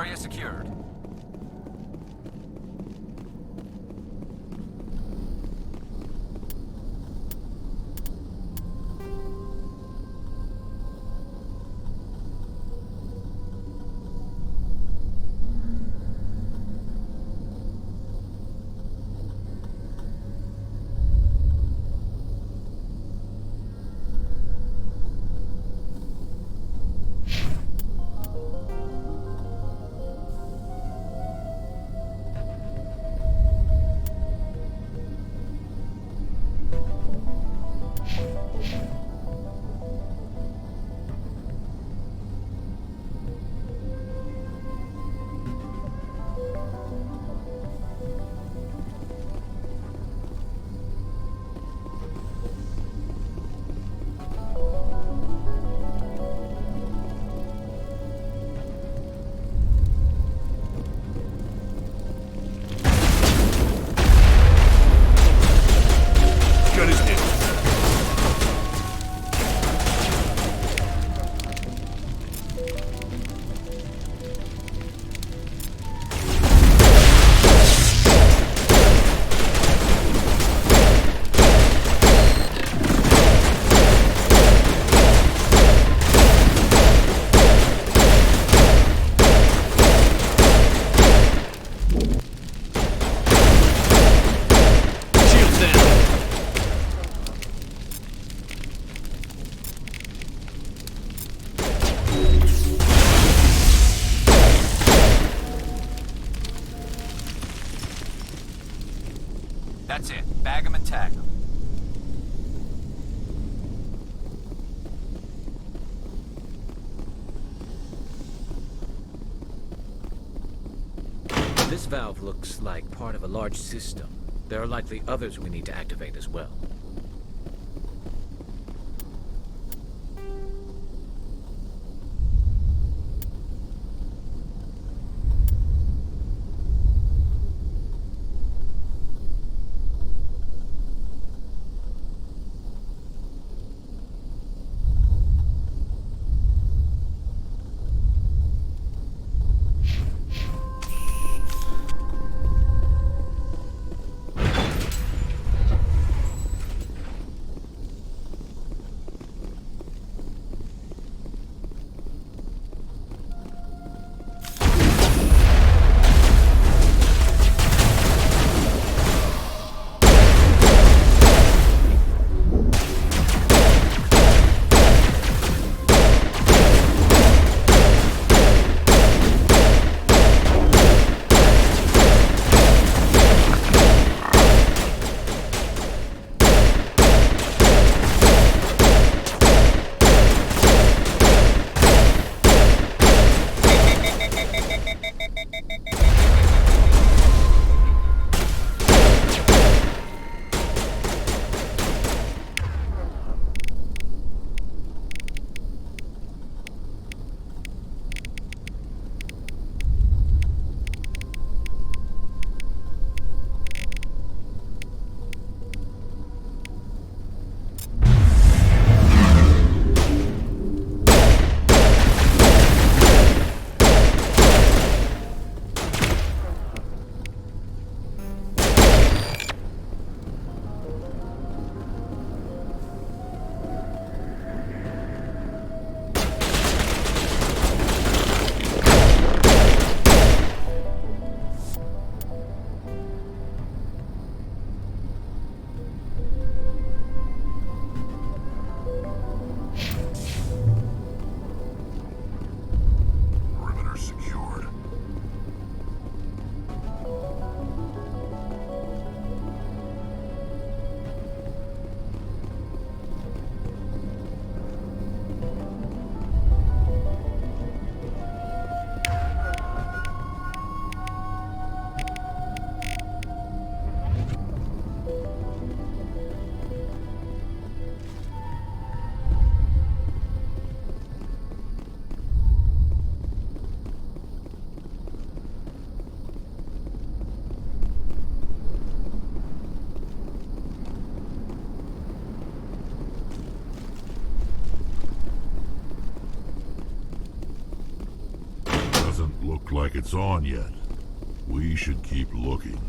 Area secured. That's it. Bag 'em and tag 'em. This valve looks like part of a large system. There are likely others we need to activate as well. like it's on yet. We should keep looking.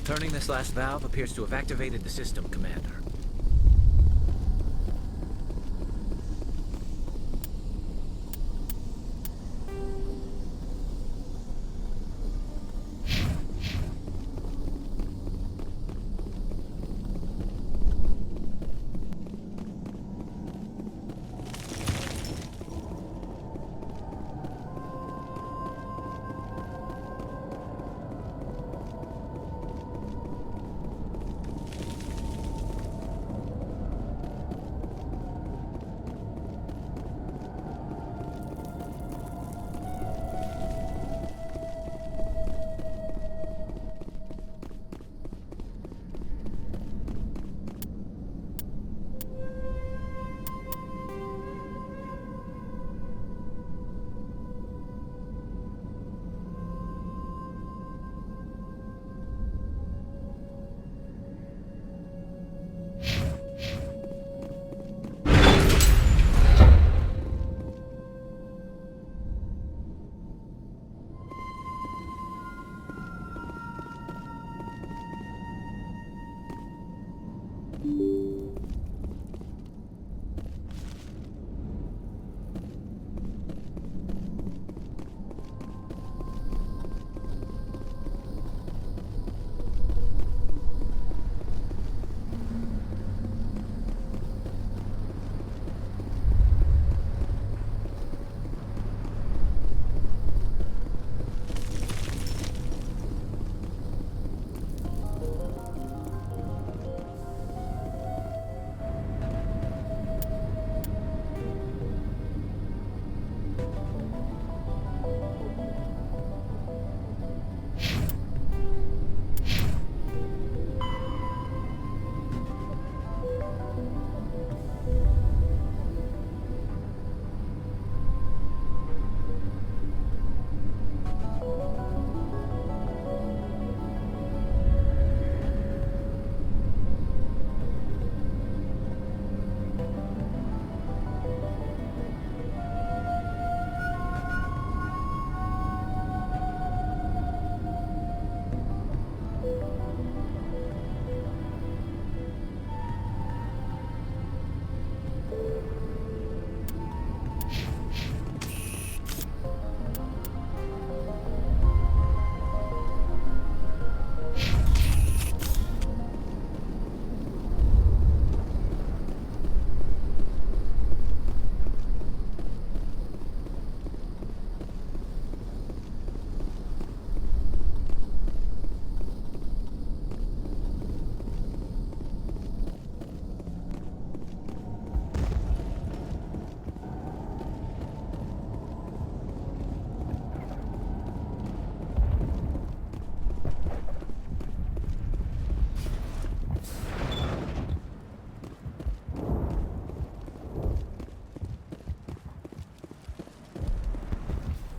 Turning this last valve appears to have activated the system, Commander.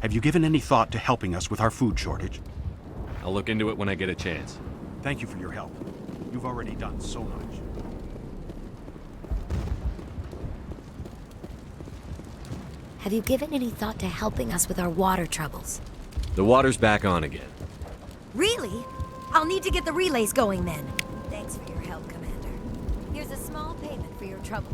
Have you given any thought to helping us with our food shortage? I'll look into it when I get a chance. Thank you for your help. You've already done so much. Have you given any thought to helping us with our water troubles? The water's back on again. Really? I'll need to get the relays going then. Thanks for your help, Commander. Here's a small payment for your trouble.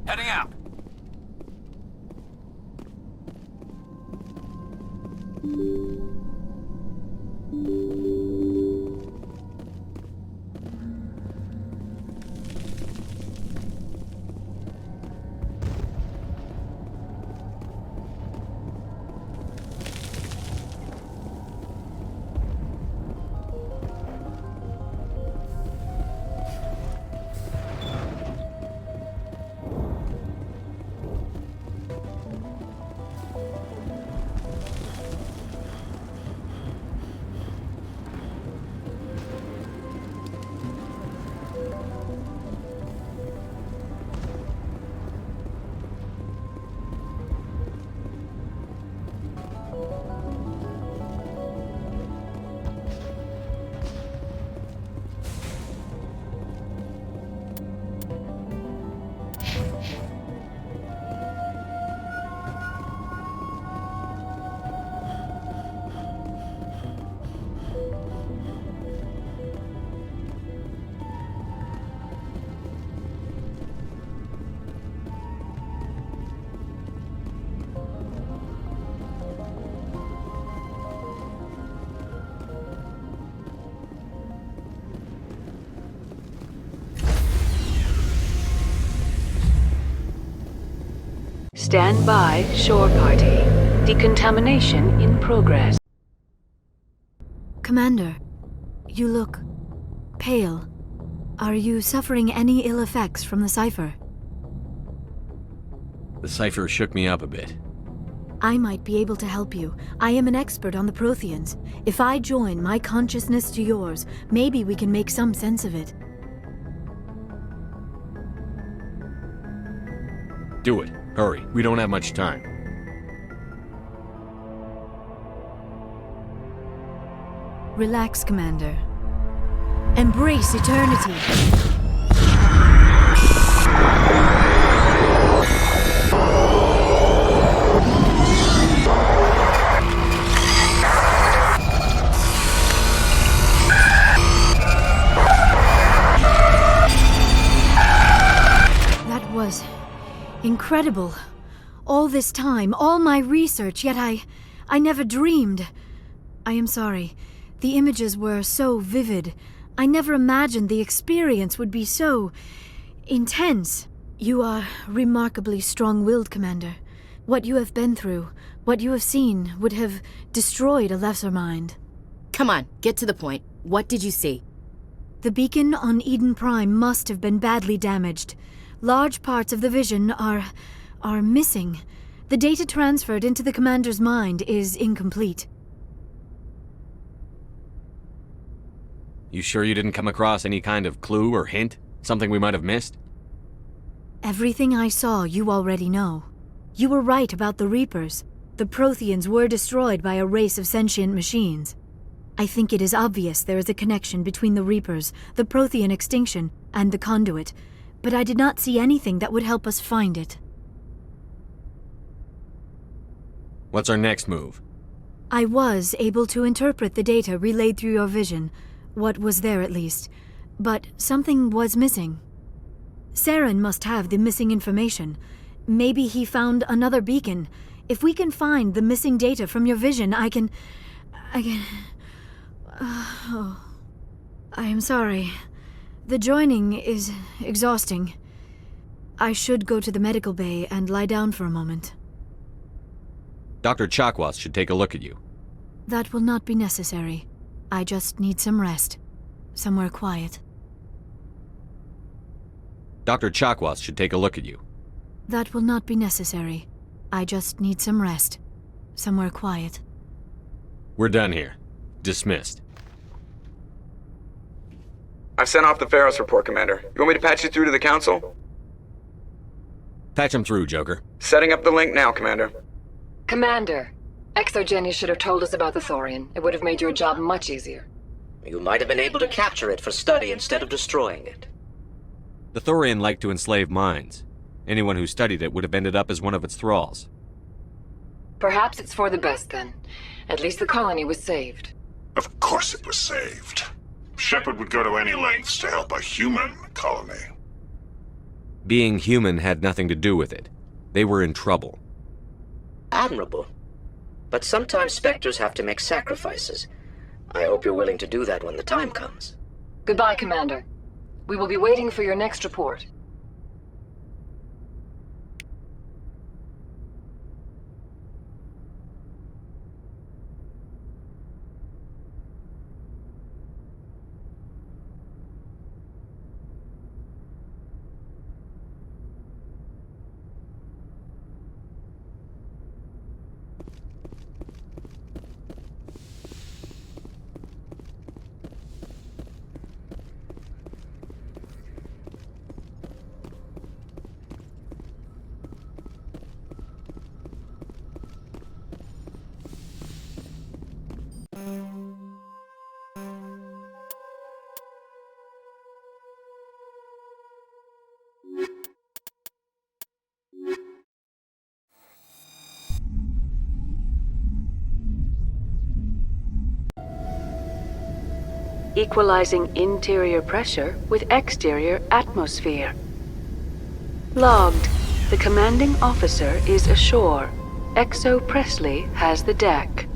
Heading out. Stand by, shore party. Decontamination in progress. Commander, you look pale. Are you suffering any ill effects from the cipher? The cipher shook me up a bit. I might be able to help you. I am an expert on the Protheans. If I join my consciousness to yours, maybe we can make some sense of it. Do it. Hurry. We don't have much time. Relax, Commander. Embrace eternity. That was incredible. All this time, all my research, yet I never dreamed. I am sorry. The images were so vivid. I never imagined the experience would be so intense. You are remarkably strong-willed, Commander. What you have been through, what you have seen, would have destroyed a lesser mind. Come on, get to the point. What did you see? The beacon on Eden Prime must have been badly damaged. Large parts of the vision are missing. The data transferred into the Commander's mind is incomplete. You sure you didn't come across any kind of clue or hint? Something we might have missed? Everything I saw you already know. You were right about the Reapers. The Protheans were destroyed by a race of sentient machines. I think it is obvious there is a connection between the Reapers, the Prothean extinction, and the Conduit, but I did not see anything that would help us find it. What's our next move? I was able to interpret the data relayed through your vision, what was there at least, but something was missing. Saren must have the missing information. Maybe he found another beacon. If we can find the missing data from your vision, I can... I am sorry. The joining is exhausting. I should go to the medical bay and lie down for a moment. Dr. Chakwas should take a look at you. That will not be necessary. I just need some rest. Somewhere quiet. Dr. Chakwas should take a look at you. That will not be necessary. I just need some rest. Somewhere quiet. We're done here. Dismissed. I've sent off the Pharos report, Commander. You want me to patch you through to the Council? Patch him through, Joker. Setting up the link now, Commander. Commander, Exogeny should have told us about the Thorian. It would have made your job much easier. You might have been able to capture it for study instead of destroying it. The Thorian liked to enslave minds. Anyone who studied it would have ended up as one of its thralls. Perhaps it's for the best, then. At least the colony was saved. Of course it was saved. Shepard would go to any lengths to help a human colony. Being human had nothing to do with it. They were in trouble. Admirable. But sometimes Spectres have to make sacrifices. I hope you're willing to do that when the time comes. Goodbye, Commander. We will be waiting for your next report. Equalizing interior pressure with exterior atmosphere. Logged. The commanding officer is ashore. Exo Presley has the deck.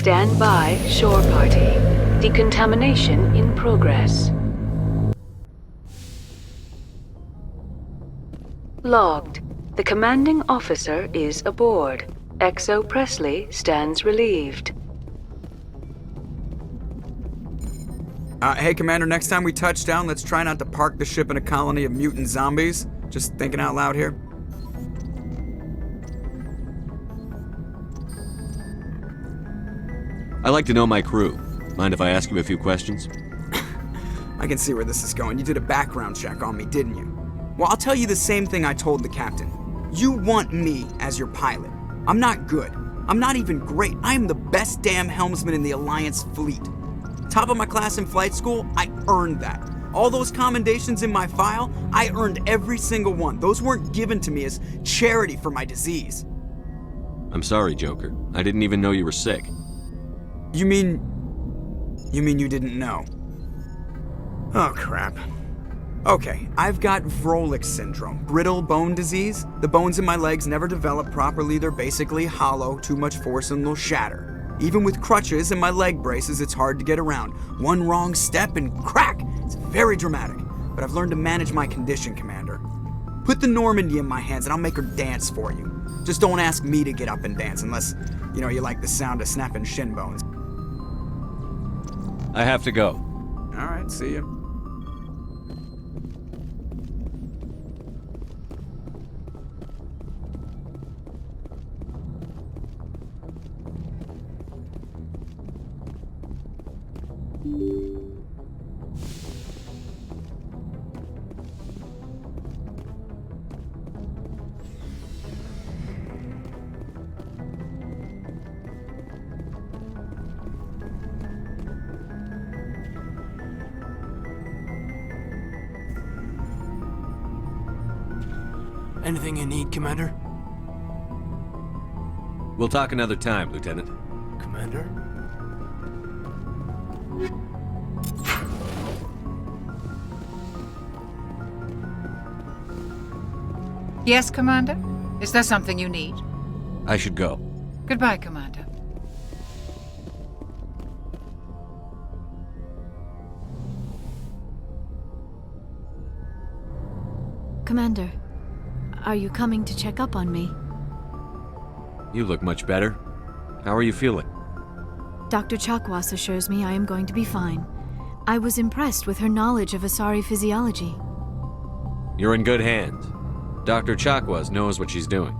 Stand by, shore party. Decontamination in progress. Logged. The commanding officer is aboard. XO Presley stands relieved. Hey, Commander, next time we touch down, let's try not to park the ship in a colony of mutant zombies. Just thinking out loud here. I like to know my crew. Mind if I ask you a few questions? I can see where this is going. You did a background check on me, didn't you? Well, I'll tell you the same thing I told the captain. You want me as your pilot. I'm not good. I'm not even great. I am the best damn helmsman in the Alliance fleet. Top of my class in flight school, I earned that. All those commendations in my file, I earned every single one. Those weren't given to me as charity for my disease. I'm sorry, Joker. I didn't even know you were sick. You mean you didn't know? Oh, crap. Okay, I've got Vrolik syndrome, brittle bone disease. The bones in my legs never develop properly. They're basically hollow, too much force and they'll shatter. Even with crutches and my leg braces, it's hard to get around. One wrong step and crack! It's very dramatic, but I've learned to manage my condition, Commander. Put the Normandy in my hands and I'll make her dance for you. Just don't ask me to get up and dance unless, you like the sound of snapping shin bones. I have to go. All right, see ya. Anything you need, Commander? We'll talk another time, Lieutenant. Commander? Yes, Commander? Is there something you need? I should go. Goodbye, Commander. Commander, are you coming to check up on me? You look much better. How are you feeling? Dr. Chakwas assures me I am going to be fine. I was impressed with her knowledge of Asari physiology. You're in good hands. Dr. Chakwas knows what she's doing.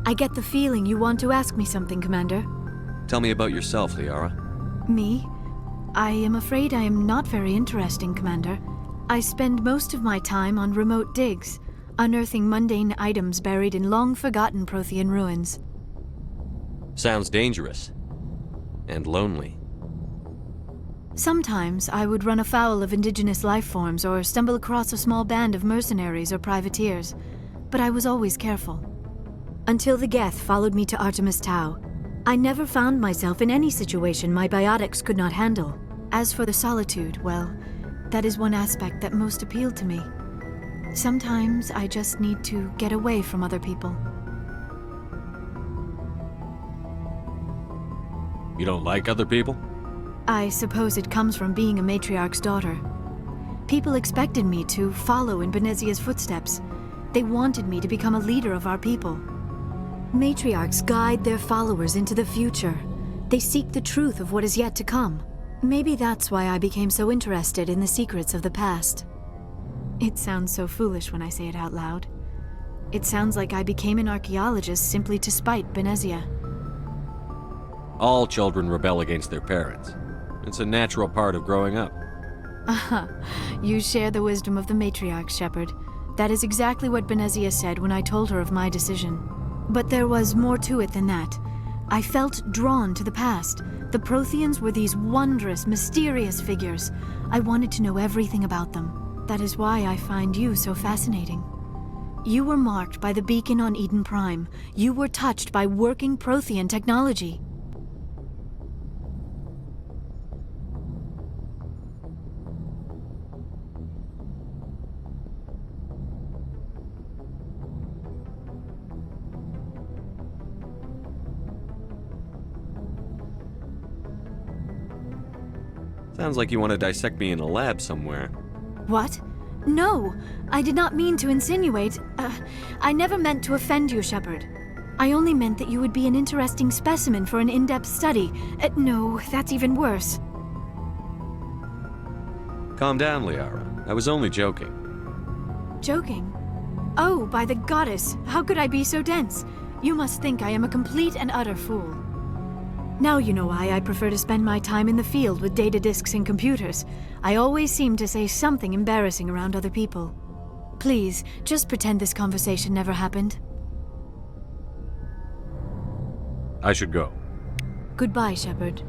I get the feeling you want to ask me something, Commander. Tell me about yourself, Liara. Me? I am afraid I am not very interesting, Commander. I spend most of my time on remote digs, unearthing mundane items buried in long-forgotten Prothean ruins. Sounds dangerous. And lonely. Sometimes I would run afoul of indigenous life forms or stumble across a small band of mercenaries or privateers, but I was always careful. Until the Geth followed me to Artemis Tau, I never found myself in any situation my biotics could not handle. As for the solitude, well, that is one aspect that most appealed to me. Sometimes I just need to get away from other people. You don't like other people? I suppose it comes from being a matriarch's daughter. People expected me to follow in Benezia's footsteps. They wanted me to become a leader of our people. Matriarchs guide their followers into the future. They seek the truth of what is yet to come. Maybe that's why I became so interested in the secrets of the past. It sounds so foolish when I say it out loud. It sounds like I became an archaeologist simply to spite Benezia. All children rebel against their parents. It's a natural part of growing up. Aha, you share the wisdom of the matriarch, Shepard. That is exactly what Benezia said when I told her of my decision. But there was more to it than that. I felt drawn to the past. The Protheans were these wondrous, mysterious figures. I wanted to know everything about them. That is why I find you so fascinating. You were marked by the beacon on Eden Prime. You were touched by working Prothean technology. Sounds like you want to dissect me in a lab somewhere. What? No, I did not mean to insinuate. I never meant to offend you, Shepard. I only meant that you would be an interesting specimen for an in-depth study. No, that's even worse. Calm down, Liara. I was only joking. Joking? Oh, by the goddess, how could I be so dense? You must think I am a complete and utter fool. Now you know why I prefer to spend my time in the field with data disks and computers. I always seem to say something embarrassing around other people. Please, just pretend this conversation never happened. I should go. Goodbye, Shepard.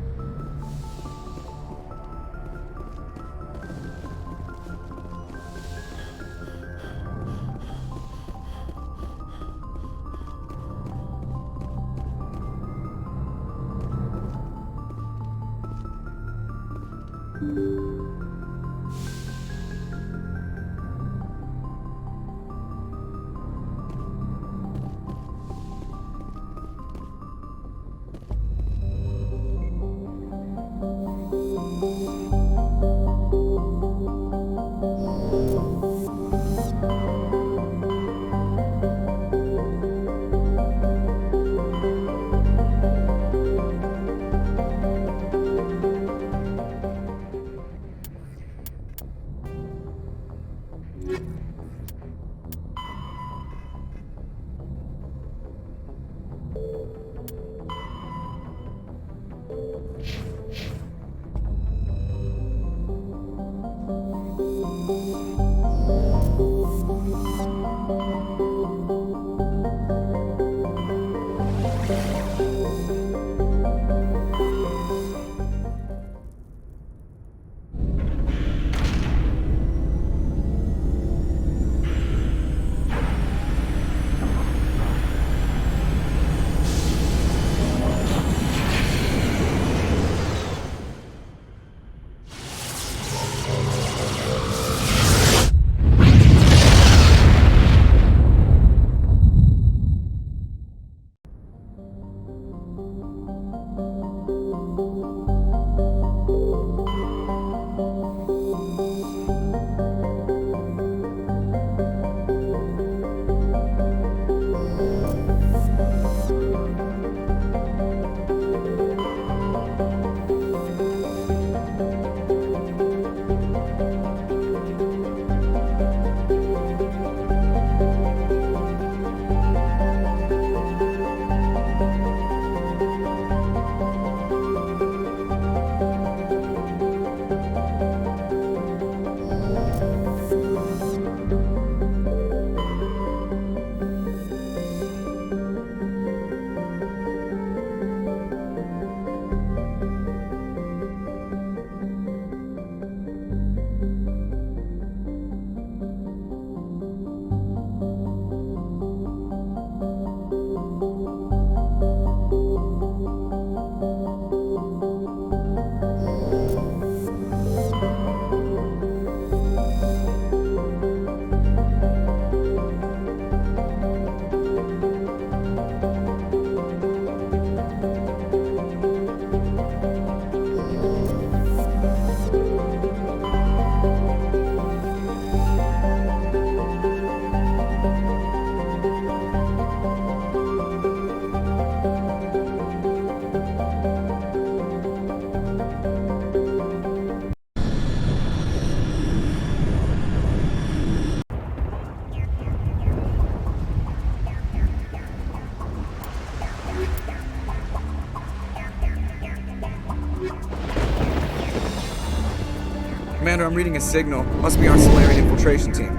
Commander, I'm reading a signal. Must be our Solarian infiltration team.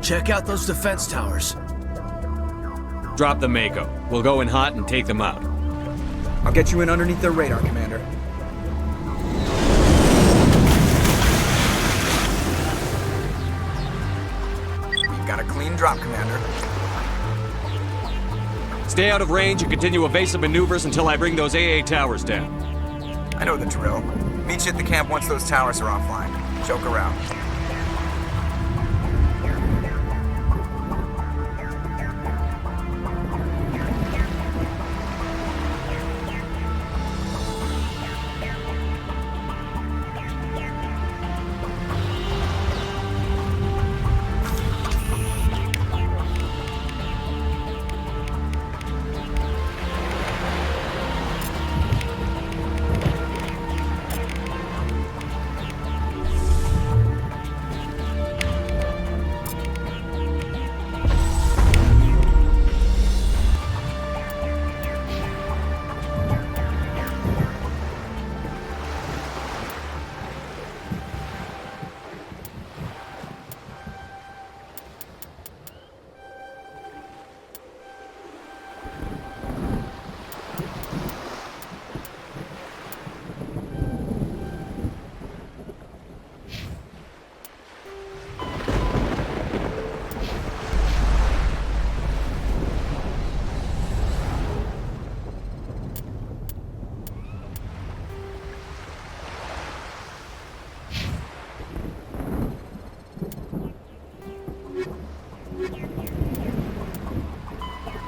Check out those defense towers. Drop the Mako. We'll go in hot and take them out. I'll get you in underneath their radar, Commander. We've got a clean drop, Commander. Stay out of range and continue evasive maneuvers until I bring those AA towers down. I know the drill. Meet you at the camp once those towers are offline. Joke around.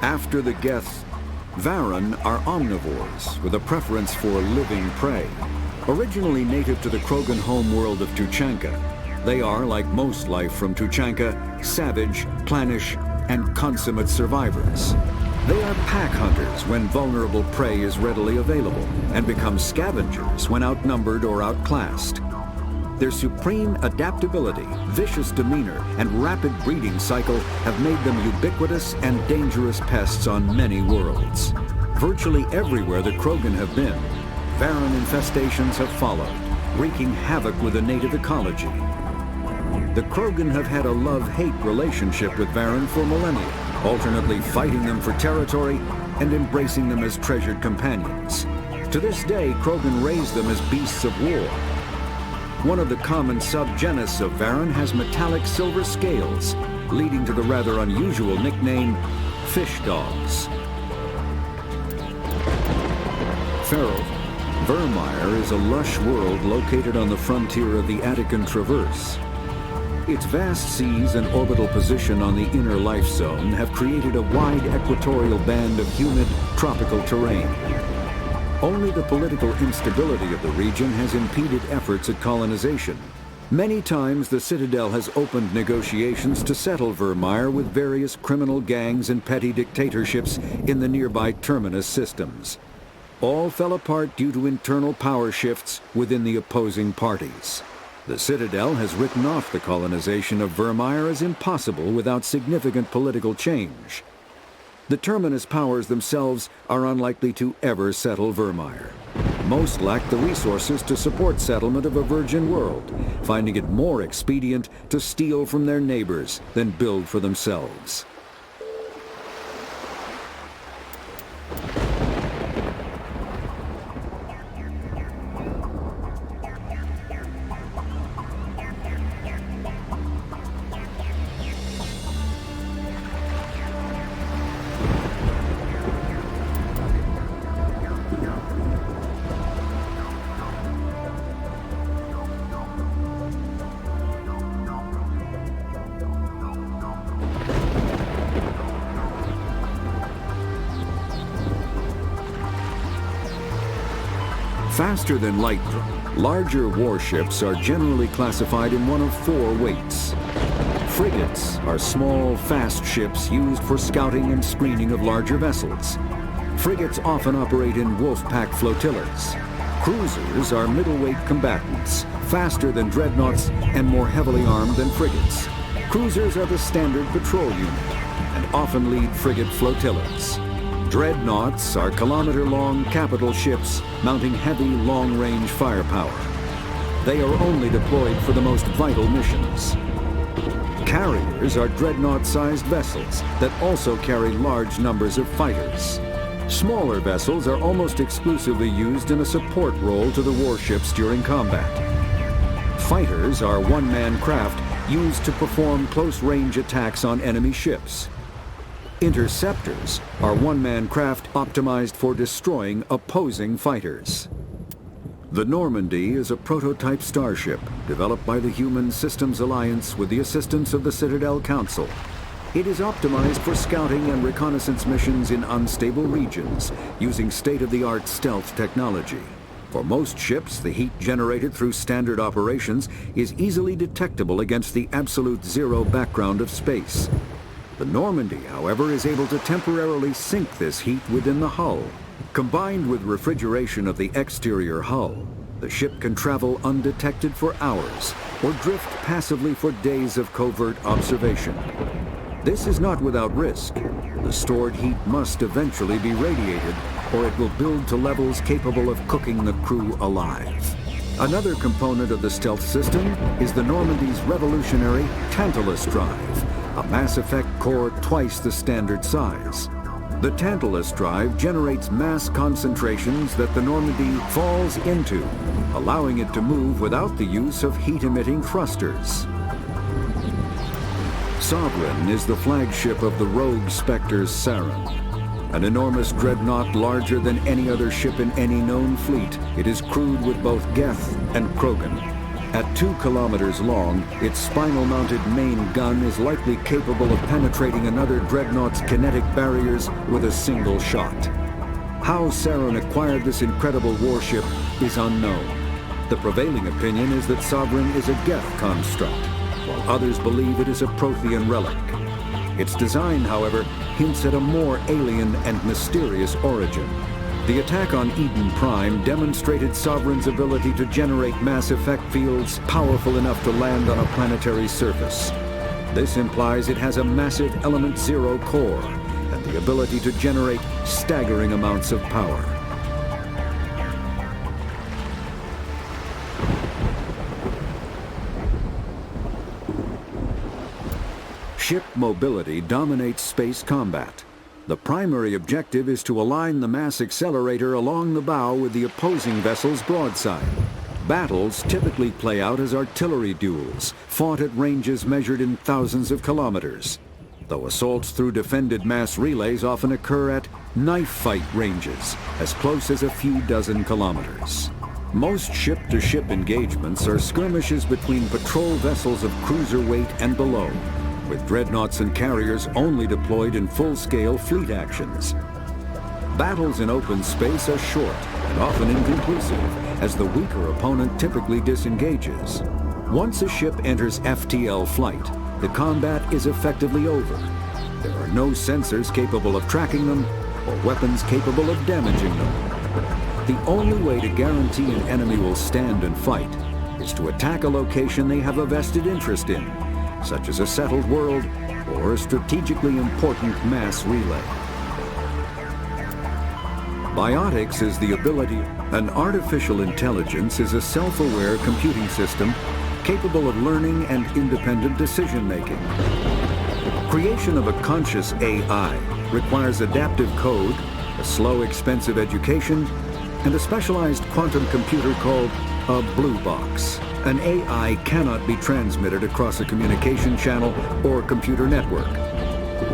After the Geth, Varen are omnivores with a preference for living prey. Originally native to the Krogan homeworld of Tuchanka, they are, like most life from Tuchanka, savage, clannish, and consummate survivors. They are pack hunters when vulnerable prey is readily available, and become scavengers when outnumbered or outclassed. Their supreme adaptability, vicious demeanor, and rapid breeding cycle have made them ubiquitous and dangerous pests on many worlds. Virtually everywhere the Krogan have been, Varen infestations have followed, wreaking havoc with the native ecology. The Krogan have had a love-hate relationship with Varen for millennia, alternately fighting them for territory and embracing them as treasured companions. To this day, Krogan raise them as beasts of war. One of the common subgenus of Varen has metallic silver scales, leading to the rather unusual nickname, fish dogs. Feral, Vermeer is a lush world located on the frontier of the Attican Traverse. Its vast seas and orbital position on the inner life zone have created a wide equatorial band of humid, tropical terrain. Only the political instability of the region has impeded efforts at colonization. Many times the Citadel has opened negotiations to settle Vermeer with various criminal gangs and petty dictatorships in the nearby Terminus systems. All fell apart due to internal power shifts within the opposing parties. The Citadel has written off the colonization of Vermeer as impossible without significant political change. The Terminus powers themselves are unlikely to ever settle Vermeer. Most lack the resources to support settlement of a virgin world, finding it more expedient to steal from their neighbors than build for themselves. Faster than light, larger warships are generally classified in one of four weights. Frigates are small, fast ships used for scouting and screening of larger vessels. Frigates often operate in wolf-pack flotillas. Cruisers are middleweight combatants, faster than dreadnoughts and more heavily armed than frigates. Cruisers are the standard patrol unit and often lead frigate flotillas. Dreadnoughts are kilometer-long capital ships mounting heavy, long-range firepower. They are only deployed for the most vital missions. Carriers are dreadnought-sized vessels that also carry large numbers of fighters. Smaller vessels are almost exclusively used in a support role to the warships during combat. Fighters are one-man craft used to perform close-range attacks on enemy ships. Interceptors are one-man craft optimized for destroying opposing fighters. The Normandy is a prototype starship developed by the Human Systems Alliance with the assistance of the Citadel Council. It is optimized for scouting and reconnaissance missions in unstable regions using state-of-the-art stealth technology. For most ships, the heat generated through standard operations is easily detectable against the absolute zero background of space. The Normandy, however, is able to temporarily sink this heat within the hull. Combined with refrigeration of the exterior hull, the ship can travel undetected for hours or drift passively for days of covert observation. This is not without risk. The stored heat must eventually be radiated, or it will build to levels capable of cooking the crew alive. Another component of the stealth system is the Normandy's revolutionary Tantalus drive, a Mass Effect core twice the standard size. The Tantalus drive generates mass concentrations that the Normandy falls into, allowing it to move without the use of heat-emitting thrusters. Sovereign is the flagship of the rogue Spectre's Saren. An enormous dreadnought larger than any other ship in any known fleet, it is crewed with both Geth and Krogan, At 2 kilometers long, its spinal-mounted main gun is likely capable of penetrating another dreadnought's kinetic barriers with a single shot. How Saren acquired this incredible warship is unknown. The prevailing opinion is that Sovereign is a Geth construct, while others believe it is a Prothean relic. Its design, however, hints at a more alien and mysterious origin. The attack on Eden Prime demonstrated Sovereign's ability to generate mass effect fields powerful enough to land on a planetary surface. This implies it has a massive Element Zero core and the ability to generate staggering amounts of power. Ship mobility dominates space combat. The primary objective is to align the mass accelerator along the bow with the opposing vessel's broadside. Battles typically play out as artillery duels, fought at ranges measured in thousands of kilometers, though assaults through defended mass relays often occur at knife fight ranges, as close as a few dozen kilometers. Most ship-to-ship engagements are skirmishes between patrol vessels of cruiser weight and below, with dreadnoughts and carriers only deployed in full-scale fleet actions. Battles in open space are short and often inconclusive, as the weaker opponent typically disengages. Once a ship enters FTL flight, the combat is effectively over. There are no sensors capable of tracking them, or weapons capable of damaging them. The only way to guarantee an enemy will stand and fight is to attack a location they have a vested interest in, such as a settled world or a strategically important mass relay. Biotics is the ability. An artificial intelligence is a self-aware computing system capable of learning and independent decision-making. Creation of a conscious AI requires adaptive code, a slow, expensive education, and a specialized quantum computer called a blue box. An AI cannot be transmitted across a communication channel or computer network.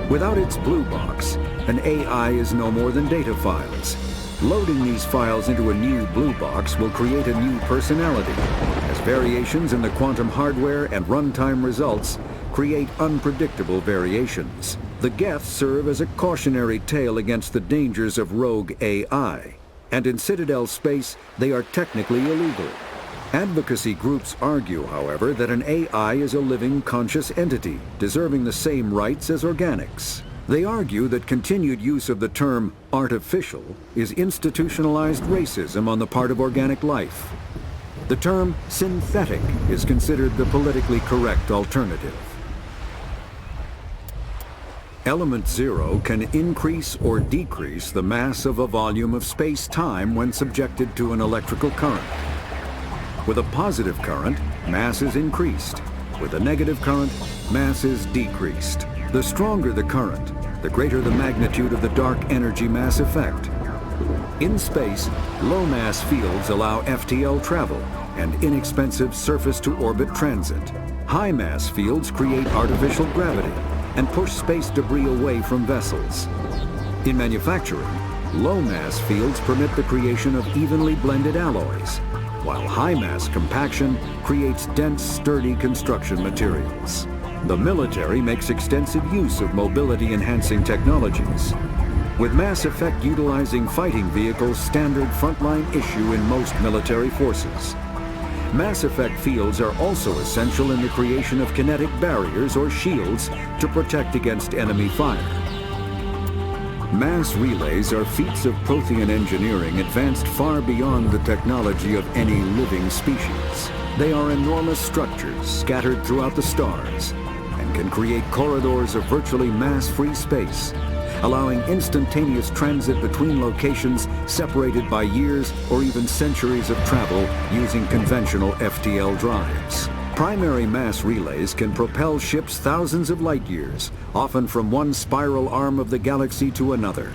Without its blue box, an AI is no more than data files. Loading these files into a new blue box will create a new personality, as variations in the quantum hardware and runtime results create unpredictable variations. The Geth serve as a cautionary tale against the dangers of rogue AI, and in Citadel space, they are technically illegal. Advocacy groups argue, however, that an AI is a living, conscious entity, deserving the same rights as organics. They argue that continued use of the term artificial is institutionalized racism on the part of organic life. The term synthetic is considered the politically correct alternative. Element Zero can increase or decrease the mass of a volume of space-time when subjected to an electrical current. With a positive current, mass is increased. With a negative current, mass is decreased. The stronger the current, the greater the magnitude of the dark energy mass effect. In space, low mass fields allow FTL travel and inexpensive surface-to-orbit transit. High mass fields create artificial gravity and push space debris away from vessels. In manufacturing, low mass fields permit the creation of evenly blended alloys, while high-mass compaction creates dense, sturdy construction materials. The military makes extensive use of mobility-enhancing technologies, with Mass Effect utilizing fighting vehicles standard frontline issue in most military forces. Mass Effect fields are also essential in the creation of kinetic barriers or shields to protect against enemy fire. Mass relays are feats of Prothean engineering advanced far beyond the technology of any living species. They are enormous structures scattered throughout the stars and can create corridors of virtually mass-free space, allowing instantaneous transit between locations separated by years or even centuries of travel using conventional FTL drives. Primary mass relays can propel ships thousands of light years, often from one spiral arm of the galaxy to another.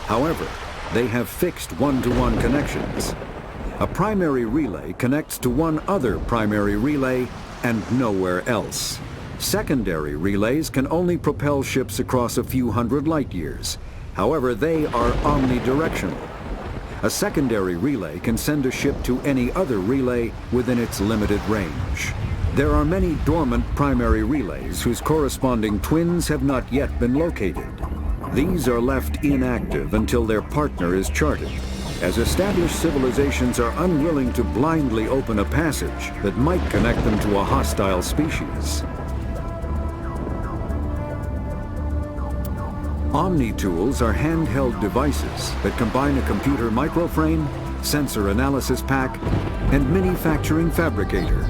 However, they have fixed one-to-one connections. A primary relay connects to one other primary relay and nowhere else. Secondary relays can only propel ships across a few hundred light years. However, they are omnidirectional. A secondary relay can send a ship to any other relay within its limited range. There are many dormant primary relays whose corresponding twins have not yet been located. These are left inactive until their partner is charted, as established civilizations are unwilling to blindly open a passage that might connect them to a hostile species. Omni-tools are handheld devices that combine a computer microframe, sensor analysis pack, and manufacturing fabricator.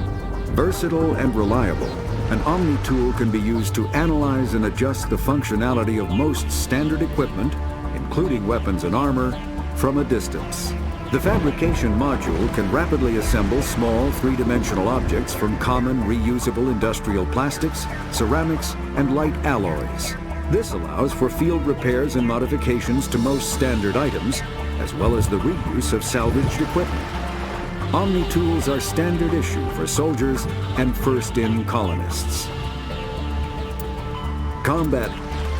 Versatile and reliable, an Omni-tool can be used to analyze and adjust the functionality of most standard equipment, including weapons and armor, from a distance. The fabrication module can rapidly assemble small three-dimensional objects from common reusable industrial plastics, ceramics, and light alloys. This allows for field repairs and modifications to most standard items, as well as the reuse of salvaged equipment. Omni-tools are standard issue for soldiers and first-in colonists. Combat.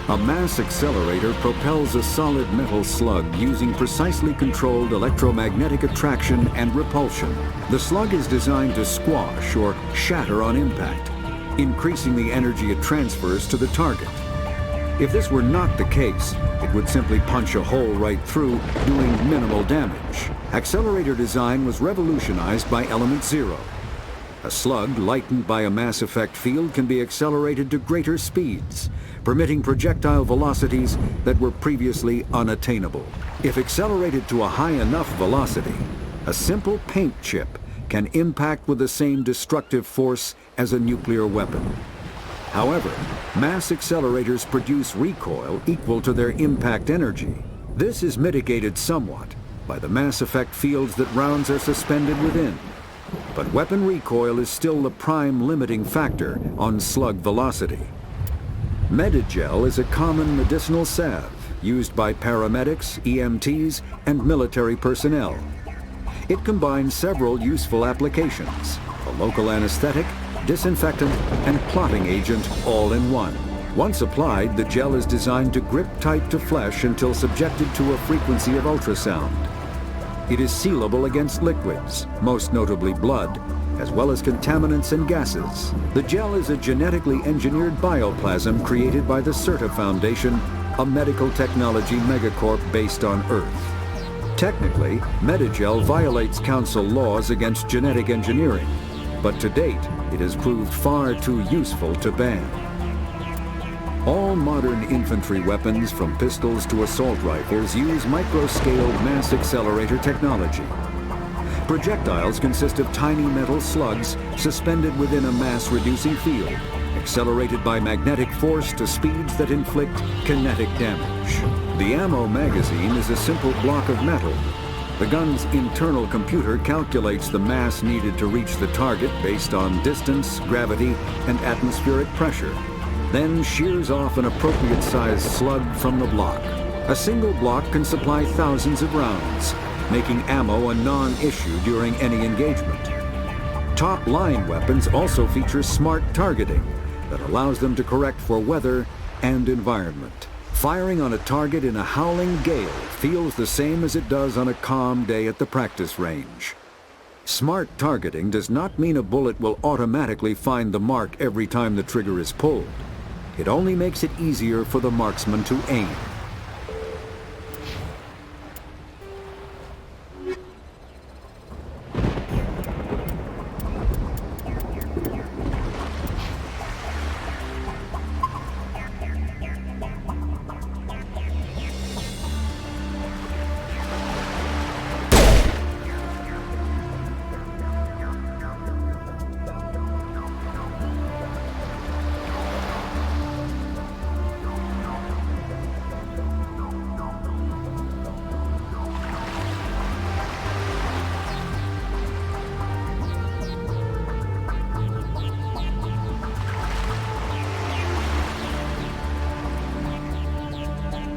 A mass accelerator propels a solid metal slug using precisely controlled electromagnetic attraction and repulsion. The slug is designed to squash or shatter on impact, increasing the energy it transfers to the target. If this were not the case, it would simply punch a hole right through, doing minimal damage. Accelerator design was revolutionized by Element Zero. A slug lightened by a mass effect field can be accelerated to greater speeds, permitting projectile velocities that were previously unattainable. If accelerated to a high enough velocity, a simple paint chip can impact with the same destructive force as a nuclear weapon. However, mass accelerators produce recoil equal to their impact energy. This is mitigated somewhat by the mass effect fields that rounds are suspended within. But weapon recoil is still the prime limiting factor on slug velocity. Medigel is a common medicinal salve used by paramedics, EMTs, and military personnel. It combines several useful applications: a local anesthetic, disinfectant, and clotting agent all in one. Once applied, the gel is designed to grip tight to flesh until subjected to a frequency of ultrasound. It is sealable against liquids, most notably blood, as well as contaminants and gases. The gel is a genetically engineered bioplasm created by the CERTA Foundation, a medical technology megacorp based on Earth. Technically, Medigel violates council laws against genetic engineering, but to date, it has proved far too useful to ban. All modern infantry weapons, from pistols to assault rifles, use micro-scaled mass accelerator technology. Projectiles consist of tiny metal slugs suspended within a mass-reducing field, accelerated by magnetic force to speeds that inflict kinetic damage. The ammo magazine is a simple block of metal. The gun's internal computer calculates the mass needed to reach the target based on distance, gravity, and atmospheric pressure, then shears off an appropriate-sized slug from the block. A single block can supply thousands of rounds, making ammo a non-issue during any engagement. Top-line weapons also feature smart targeting that allows them to correct for weather and environment. Firing on a target in a howling gale feels the same as it does on a calm day at the practice range. Smart targeting does not mean a bullet will automatically find the mark every time the trigger is pulled. It only makes it easier for the marksman to aim.